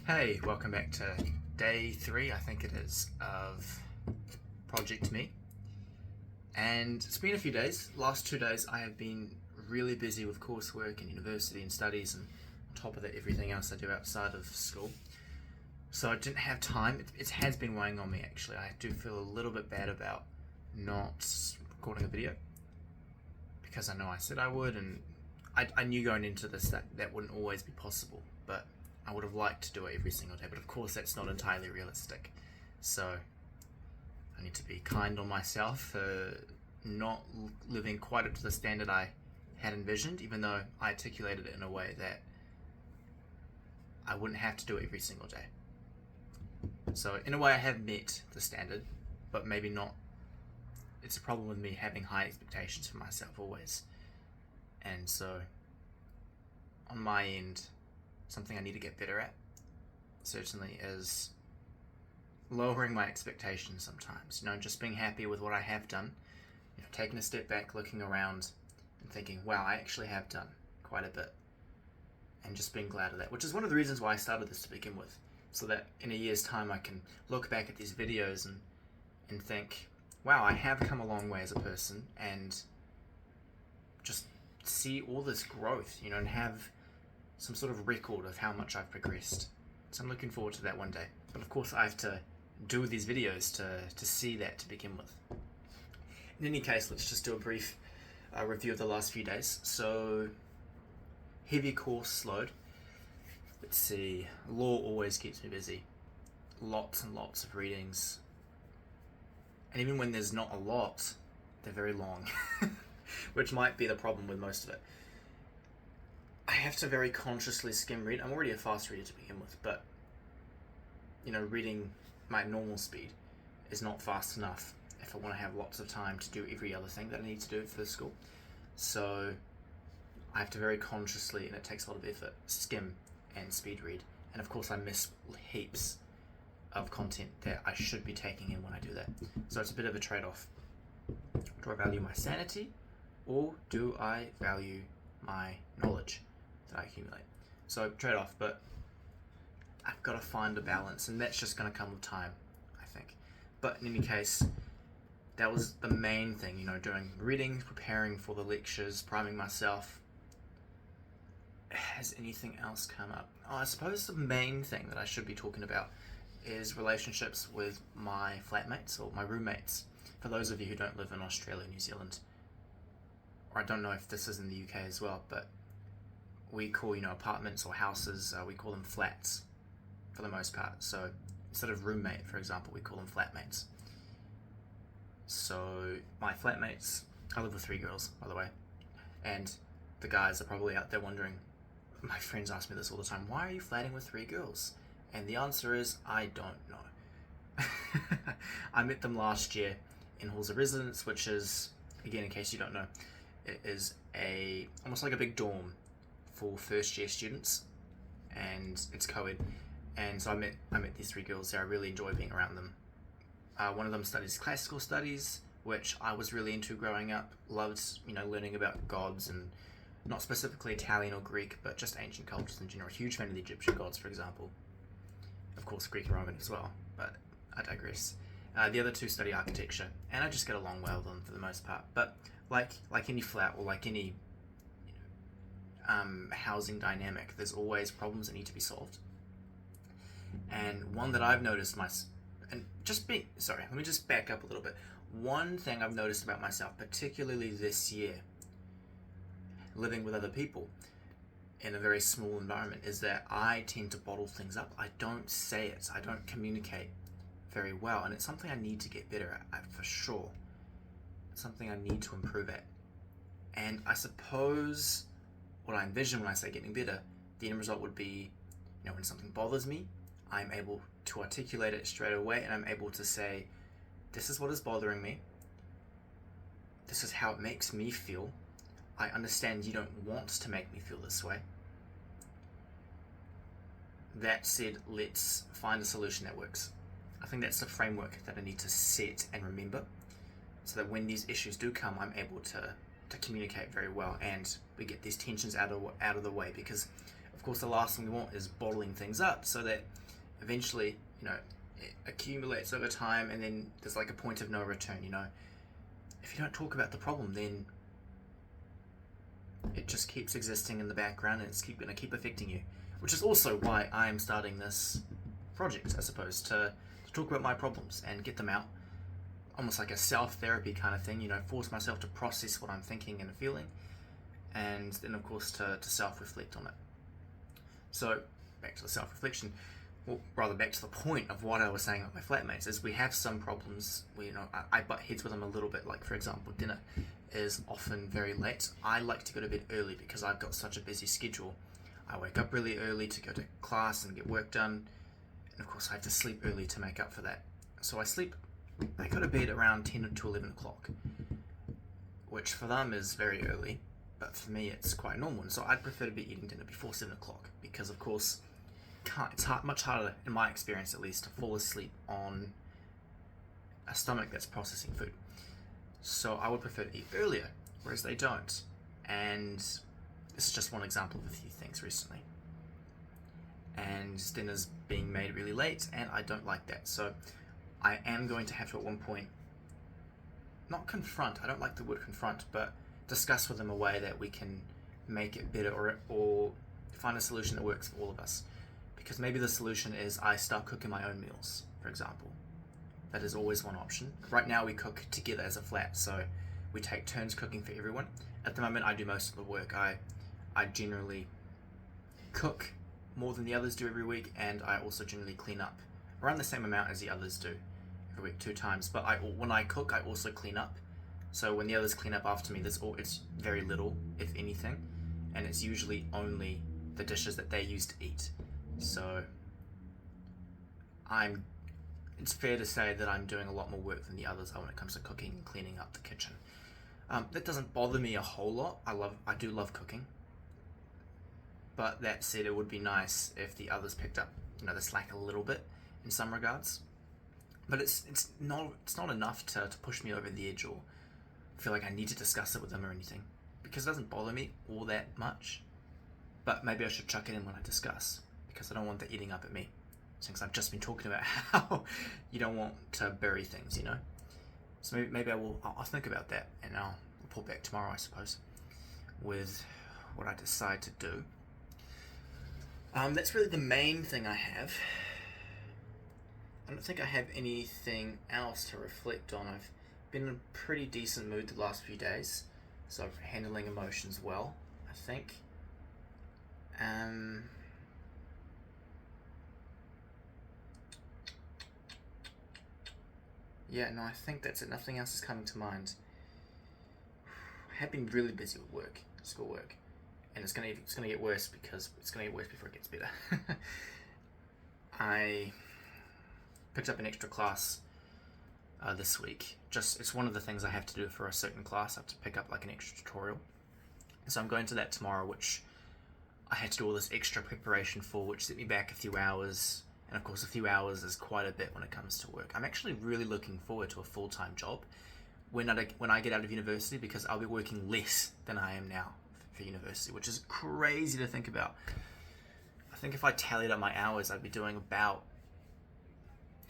Hey, welcome back to day 3, I think it is, of Project Me. And it's been a few days. Last 2 days I have been really busy with coursework and university and studies, and on top of that everything else I do outside of school. So I didn't have time. It has been weighing on me actually. I do feel a little bit bad about not recording a video, because I know I said I would, and I knew going into this that wouldn't always be possible, but I would have liked to do it every single day. But of course that's not entirely realistic. So I need to be kind on myself for not living quite up to the standard I had envisioned, even though I articulated it in a way that I wouldn't have to do it every single day. So in a way I have met the standard, but maybe not. It's a problem with me having high expectations for myself always. And so on my end, something I need to get better at certainly is lowering my expectations sometimes. Just being happy with what I have done, taking a step back, looking around and thinking, wow, I actually have done quite a bit, and just being glad of that, which is one of the reasons why I started this to begin with, so that in a year's time I can look back at these videos and think, wow, I have come a long way as a person, and just see all this growth, and have some sort of record of how much I've progressed. So I'm looking forward to that one day. But of course I have to do these videos to see that to begin with. In any case, let's just do a brief review of the last few days. So, heavy course load. Let's see, law always keeps me busy. Lots and lots of readings. And even when there's not a lot, they're very long. Which might be the problem with most of it. I have to very consciously skim read. I'm already a fast reader to begin with, but reading my normal speed is not fast enough if I want to have lots of time to do every other thing that I need to do for school. So I have to very consciously, and it takes a lot of effort, skim and speed read. And of course I miss heaps of content that I should be taking in when I do that. So it's a bit of a trade-off. Do I value my sanity, or do I value my knowledge that I accumulate? So trade-off, but I've got to find a balance, and that's just going to come with time, I think. But in any case, that was the main thing, doing reading, preparing for the lectures, priming myself. Has anything else come up? I suppose the main thing that I should be talking about is relationships with my flatmates or my roommates. For those of you who don't live in Australia, New Zealand, or I don't know if this is in the UK as well, but we call apartments or houses, we call them flats for the most part. So instead of roommate, for example, we call them flatmates. So my flatmates, I live with 3 girls, by the way, and the guys are probably out there wondering, my friends ask me this all the time, why are you flatting with 3 girls? And the answer is, I don't know. I met them last year in halls of residence, which is, again, in case you don't know, it is almost like a big dorm for first year students, and it's co-ed. And so I met these 3 girls there. I really enjoy being around them. One of them studies classical studies, which I was really into growing up. Loved, learning about gods, and not specifically Italian or Greek, but just ancient cultures in general. Huge fan of the Egyptian gods, for example. Of course, Greek and Roman as well, but I digress. The other 2 study architecture, and I just get along well with them for the most part. But like any flat, or like any housing dynamic, there's always problems that need to be solved. And one that I've noticed let me just back up a little bit. One thing I've noticed about myself, particularly this year, living with other people in a very small environment, is that I tend to bottle things up. I don't say it. I don't communicate very well, and it's something I need to get better at for sure. It's something I need to improve at. And I suppose what I envision when I say getting better, the end result would be, when something bothers me, I'm able to articulate it straight away, and I'm able to say, this is what is bothering me. This is how it makes me feel. I understand you don't want to make me feel this way. That said, let's find a solution that works. I think that's the framework that I need to set and remember, so that when these issues do come, I'm able to communicate very well, and we get these tensions out of the way. Because of course, the last thing we want is bottling things up so that eventually, it accumulates over time, and then there's like a point of no return. If you don't talk about the problem, then it just keeps existing in the background, and it's going to keep affecting you. Which is also why I'm starting this project, I suppose, to talk about my problems and get them out. Almost like a self-therapy kind of thing, force myself to process what I'm thinking and feeling, and then of course to self-reflect on it. So back to the self-reflection, well, rather back to the point of what I was saying about my flatmates, is we have some problems where, I butt heads with them a little bit. Like, for example, dinner is often very late. I like to go to bed early because I've got such a busy schedule. I wake up really early to go to class and get work done, and of course I have to sleep early to make up for that. So I go to bed around 10 to 11 o'clock, which for them is very early, but for me it's quite normal. And so I'd prefer to be eating dinner before 7 o'clock because, of course, it's much harder, in my experience at least, to fall asleep on a stomach that's processing food. So I would prefer to eat earlier, whereas they don't. And this is just one example of a few things recently. And dinner's being made really late, and I don't like that. So I am going to have to, at one point, not confront, I don't like the word confront, but discuss with them a way that we can make it better, or find a solution that works for all of us. Because maybe the solution is I start cooking my own meals, for example. That is always one option. Right now we cook together as a flat, so we take turns cooking for everyone. At the moment I do most of the work. I generally cook more than the others do every week, and I also generally clean up around the same amount as the others do every week, 2 times. But when I cook, I also clean up. So when the others clean up after me, it's very little, if anything, and it's usually only the dishes that they use to eat. So it's fair to say that I'm doing a lot more work than the others are when it comes to cooking and cleaning up the kitchen. That doesn't bother me a whole lot. I do love cooking. But that said, it would be nice if the others picked up, the slack a little bit in some regards. But it's not enough to push me over the edge or feel like I need to discuss it with them or anything, because it doesn't bother me all that much. But maybe I should chuck it in when I discuss, because I don't want that eating up at me, since I've just been talking about how you don't want to bury things, So maybe I'll think about that, and I'll report back tomorrow, I suppose, with what I decide to do. That's really the main thing I have. I don't think I have anything else to reflect on. I've been in a pretty decent mood the last few days, so I'm handling emotions well, I think. Yeah, no, I think that's it. Nothing else is coming to mind. I have been really busy with work, schoolwork, and it's gonna get worse, because it's gonna get worse before it gets better. I picked up an extra class this week. It's one of the things I have to do for a certain class. I have to pick up like an extra tutorial. So I'm going to that tomorrow, which I had to do all this extra preparation for, which set me back a few hours. And of course, a few hours is quite a bit when it comes to work. I'm actually really looking forward to a full-time job when I get out of university, because I'll be working less than I am now for university, which is crazy to think about. I think if I tallied up my hours, I'd be doing about,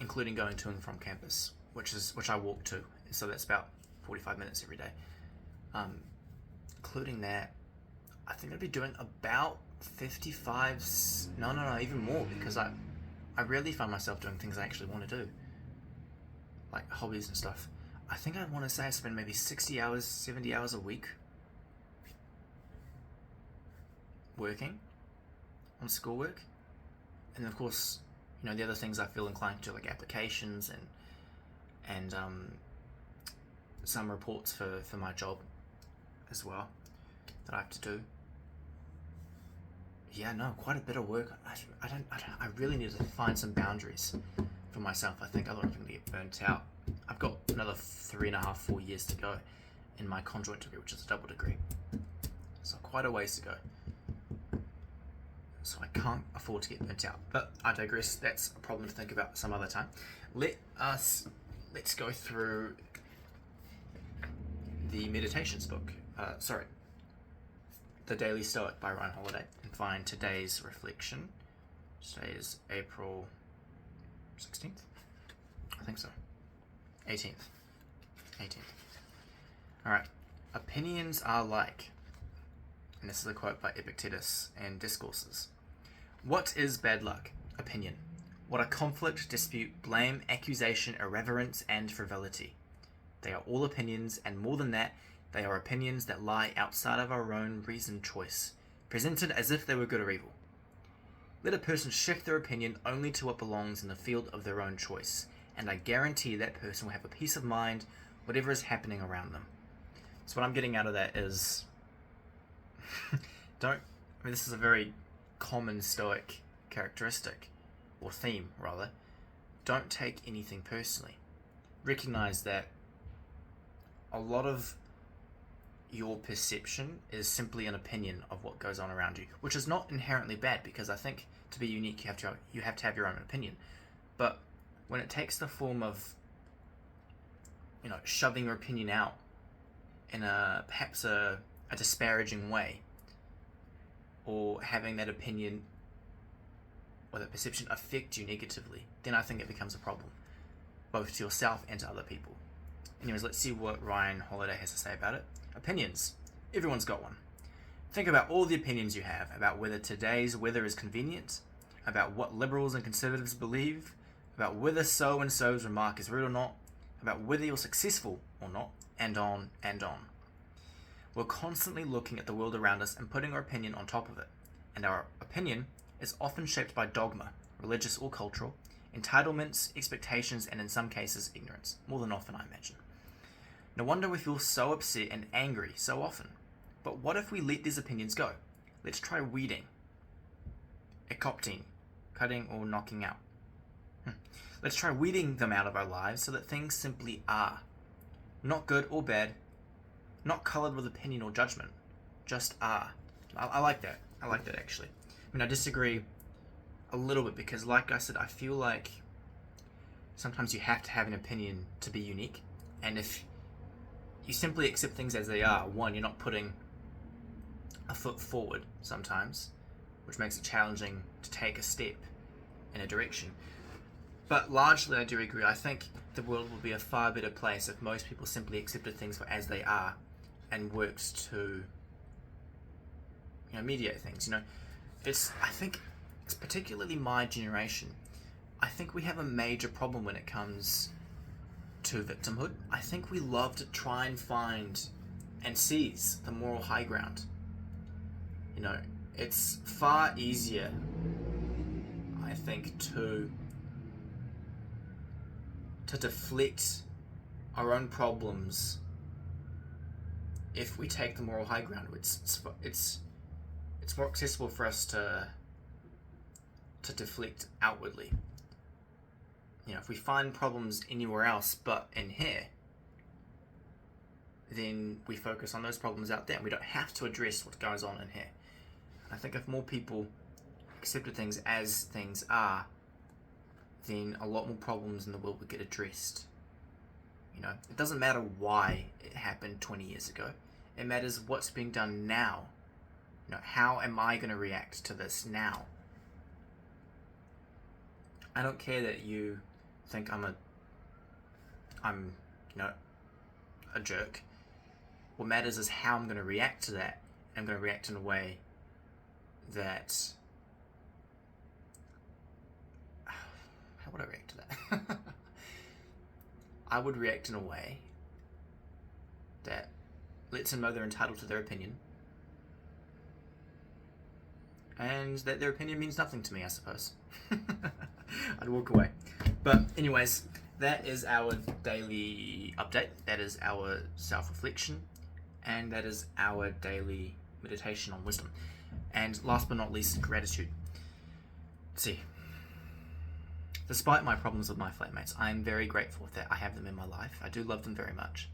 including going to and from campus, which I walk to, so that's about 45 minutes every day. Including that, I think I'd be doing about 55, no, even more, because I rarely find myself doing things I actually want to do, like hobbies and stuff. I think I want to say I spend maybe 60 hours, 70 hours a week working on schoolwork. And then of course, the other things I feel inclined to, like applications and some reports for my job as well that I have to do. Yeah, no, quite a bit of work. I really need to find some boundaries for myself. I think otherwise I'm going to get burnt out. I've got another 3.5, 4 years to go in my conjoint degree, which is a double degree. So quite a ways to go. So I can't afford to get burnt out. But I digress. That's a problem to think about some other time. Let's go through the meditations book. The Daily Stoic by Ryan Holiday. And find today's reflection. Today is April 16th? I think so. 18th. Alright. Opinions are like, and this is a quote by Epictetus in Discourses. What is bad luck? Opinion. What are conflict, dispute, blame, accusation, irreverence, and frivolity? They are all opinions, and more than that, they are opinions that lie outside of our own reasoned choice, presented as if they were good or evil. Let a person shift their opinion only to what belongs in the field of their own choice, and I guarantee that person will have a peace of mind, whatever is happening around them. So what I'm getting out of that is, this is a very common Stoic characteristic, or theme rather. Don't take anything personally. Recognize that a lot of your perception is simply an opinion of what goes on around you, which is not inherently bad, because I think to be unique you have to have your own opinion. But when it takes the form of, shoving your opinion out in perhaps a disparaging way, or having that opinion or that perception affect you negatively, then I think it becomes a problem, both to yourself and to other people. Anyways, let's see what Ryan Holiday has to say about it. Opinions. Everyone's got one. Think about all the opinions you have about whether today's weather is convenient, about what liberals and conservatives believe, about whether so-and-so's remark is rude or not, about whether you're successful or not, and on and on. We're constantly looking at the world around us and putting our opinion on top of it, and our opinion is often shaped by dogma, religious or cultural, entitlements, expectations, and in some cases, ignorance. More than often, I imagine. No wonder we feel so upset and angry so often. But what if we let these opinions go? Let's try weeding, ekopting, cutting or knocking out. Let's try weeding them out of our lives so that things simply are. Not good or bad, not coloured with opinion or judgment, just are. I like that. I like that, actually. I disagree a little bit because, like I said, I feel like sometimes you have to have an opinion to be unique. And if you simply accept things as they are, one, you're not putting a foot forward sometimes, which makes it challenging to take a step in a direction. But largely I do agree. I think the world would be a far better place if most people simply accepted things for as they are and worked to mediate things. I think it's particularly my generation. I think we have a major problem when it comes to victimhood. I think we love to try and find and seize the moral high ground. It's far easier, I think, to deflect our own problems if we take the moral high ground. It's more accessible for us to deflect outwardly. If we find problems anywhere else but in here, then we focus on those problems out there. We don't have to address what goes on in here. I think if more people accepted things as things are, then a lot more problems in the world would get addressed. It doesn't matter why it happened 20 years ago. It matters what's being done now. How am I going to react to this now? I don't care that you think I'm a jerk. What matters is how I'm going to react to that. I'm going to react in a way that... How would I react to that? I would react in a way that lets them know they're entitled to their opinion, and that their opinion means nothing to me, I suppose. I'd walk away. But anyways, that is our daily update. That is our self-reflection, and that is our daily meditation on wisdom. And last but not least, gratitude. Let's see. Despite my problems with my flatmates, I am very grateful that I have them in my life. I do love them very much.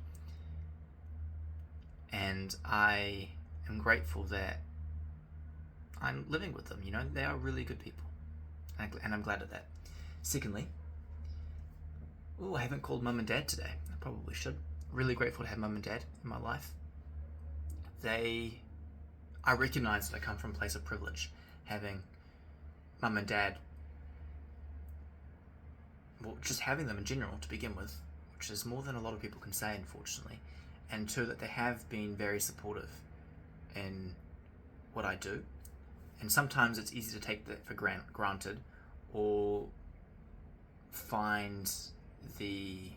And I am grateful that I'm living with them. They are really good people. And I'm glad of that. Secondly, I haven't called mum and dad today. I probably should. Really grateful to have mum and dad in my life. They I recognise that I come from a place of privilege, having mum and dad, well, just having them in general to begin with, which is more than a lot of people can say, unfortunately, and two, that they have been very supportive in what I do. And sometimes it's easy to take that for granted, or find the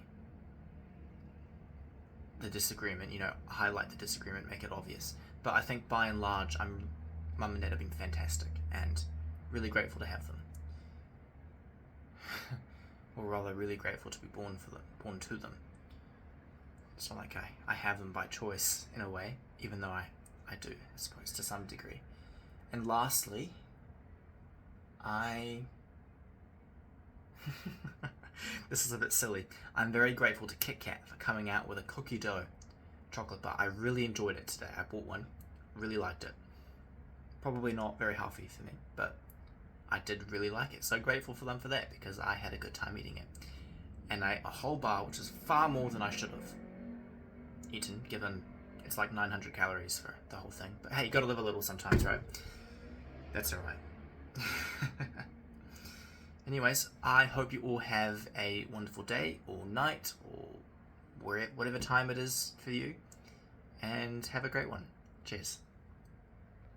disagreement, highlight the disagreement, make it obvious. But I think by and large, mum and dad have been fantastic, and really grateful to have them. Or rather, really grateful to be born to them. It's not like I have them by choice in a way, even though I do, I suppose, to some degree. And lastly, this is a bit silly. I'm very grateful to Kit Kat for coming out with a cookie dough chocolate bar. I really enjoyed it today. I bought one. Really liked it. Probably not very healthy for me, but I did really like it. So grateful for them for that, because I had a good time eating it. And I ate a whole bar, which is far more than I should have eaten, given it's like 900 calories for the whole thing. But hey, you gotta live a little sometimes, right? That's alright. Anyways, I hope you all have a wonderful day or night or whatever time it is for you, and have a great one. Cheers.